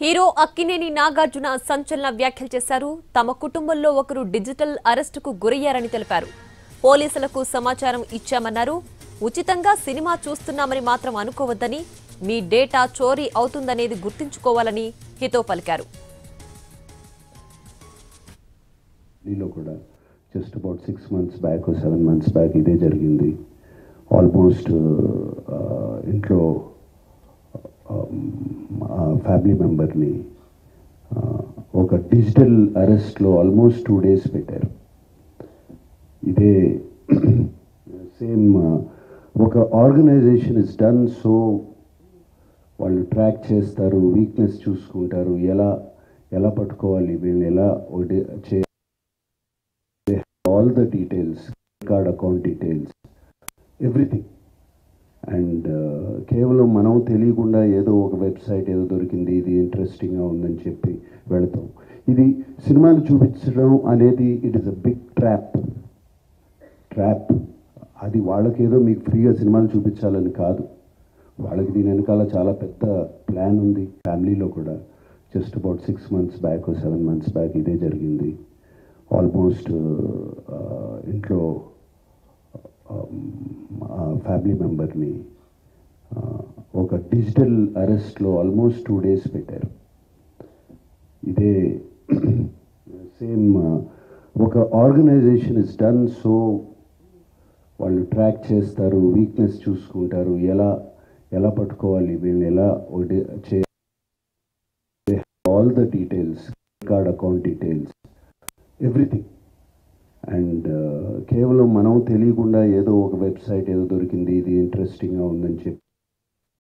Hero Akkineni Nagarjuna సంచలన వ్యాఖ్యలు చేశారు. తమ కుటుంబంలో ఒకరు డిజిటల్ అరెస్టుకు గురయ్యారని తెలిపారు. పోలీసులకు సమాచారం ఇచ్చామన్నారు. ఉచితంగా సినిమా చూస్తున్నామని మాత్రం అనుకోవద్దని, మీ డేటా చోరీ అవుతుందనేది గుర్తుంచుకోవాలని హితో పలికారు. Just about 6 months back 7 months back ఇదే జరిగింది. ఆల్మోస్ట్ ఇంట్లో ఫ్యామిలీ మెంబర్ని ఒక డిజిటల్ అరెస్ట్లో ఆల్మోస్ట్ 2 days పెట్టారు. ఇదే సేమ్ ఒక ఆర్గనైజేషన్ ఇస్ డన్. సో వాళ్ళు ట్రాక్ చేస్తారు, వీక్నెస్ చూసుకుంటారు, ఎలా పట్టుకోవాలి, వీళ్ళని ఎలా all the details, card account details, everything. And కేవలం మనం తెలియకుండా ఏదో ఒక వెబ్సైట్ ఏదో దొరికింది, ఇది ఇంట్రెస్టింగ్గా ఉందని చెప్పి వెళతాం. ఇది సినిమాలు చూపించడం అనేది it is a big trap. అది వాళ్ళకేదో మీకు ఫ్రీగా సినిమాలు చూపించాలని కాదు, వాళ్ళకి దీని వెనకాల చాలా పెద్ద ప్లాన్ ఉంది. ఫ్యామిలీలో కూడా just about 6 months back 7 months back ఇదే జరిగింది. ఆల్మోస్ట్ ఇంట్లో ఫ్యామిలీ మెంబర్ని ఒక డిజిటల్ అరెస్ట్లో ఆల్మోస్ట్ 2 days పెట్టారు. ఇదే సేమ్ ఒక ఆర్గనైజేషన్ ఇస్ డన్. సో వాళ్ళు ట్రాక్ చేస్తారు, వీక్నెస్ చూసుకుంటారు, ఎలా పట్టుకోవాలి, వీళ్ళని ఎలా all the details, card account details, everything. And కేవలం మనం తెలియకుండా ఏదో ఒక వెబ్సైట్ ఏదో దొరికింది, ఇది ఇంట్రెస్టింగ్గా ఉందని చెప్పి